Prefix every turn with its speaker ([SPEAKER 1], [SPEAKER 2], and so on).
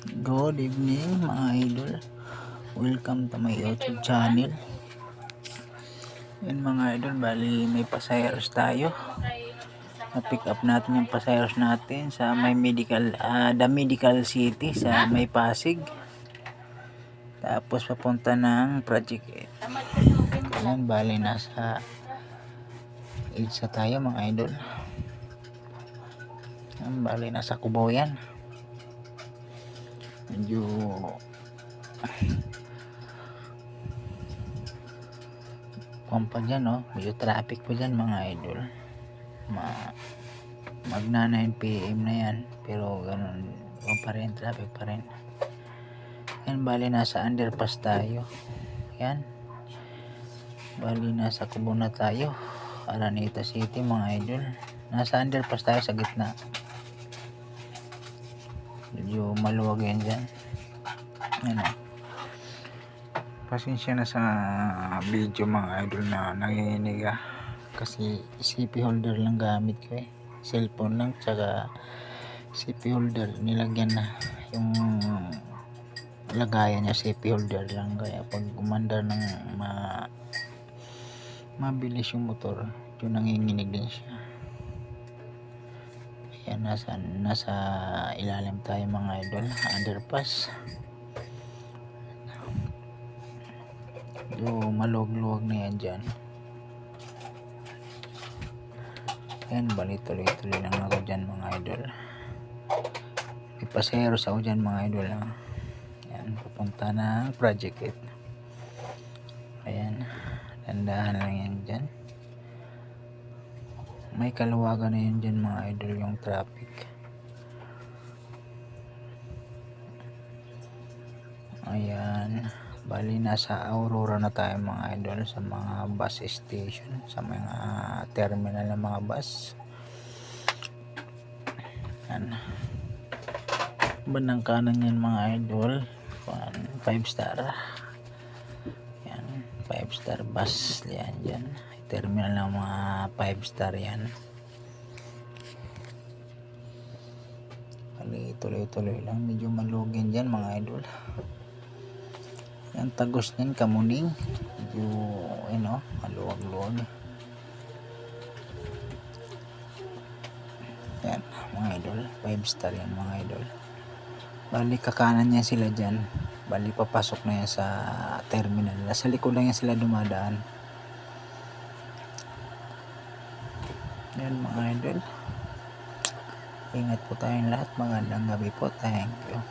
[SPEAKER 1] Good evening mga idol. Welcome to my YouTube channel. Yan mga idol, bali may pasayros tayo. Na-pick up natin yung pasayros natin sa may The Medical City sa may Pasig. Tapos papunta ng Project 8. Yan, bali nasa EDSA tayo mga idol. Yan, bali nasa Cubao yan. Medyo pa dyan, no? Medyo traffic pa dyan mga idol. Magna 9 PM na yan, pero ganun pa rin, traffic pa rin. Yan, bali nasa underpass tayo. Yan, bali nasa Cubao na tayo, Araneta City mga idol. Nasa underpass tayo sa gitna. Medyo maluwag yan dyan. Yan, pasensya na sa video mga idol na nanginginig kasi CP holder lang gamit ko cellphone lang, tsaka CP holder nilagyan na yung lagayan niya, CP holder lang, kaya pag umandar ng mabilis yung motor, yung nanginginig din siya. Ayan, nasa ilalim tayo mga idol, underpass. Yung maluwag-luwag na yan dyan. Yan, bali tuloy-tuloy lang ako dyan mga idol. May paseros ako dyan mga idol. Yan, papunta na Project 8. Ayan, dandahan lang yan dyan. May kaluwagan na yan dyan mga idol, yung traffic. Ayan, bali nasa Aurora na tayo mga idol, sa mga bus station, sa mga terminal ng mga bus. Yan, bandang kanan yan mga idol, 5 star. Yan, 5 star bus yan dyan, terminal ng mga 5 star yan. Bali tuloy-tuloy lang, medyo malugin dyan mga idol. Yan, tagos din Kamuning, medyo maluwag-luwag. Yan mga idol, 5 star yan mga idol. Bali kakanan niya sila dyan, bali papasok na yan sa terminal, nasa likod lang yan sila dumadaan. Yan mga idol, ingat po tayong lahat, magandang gabi po, thank you.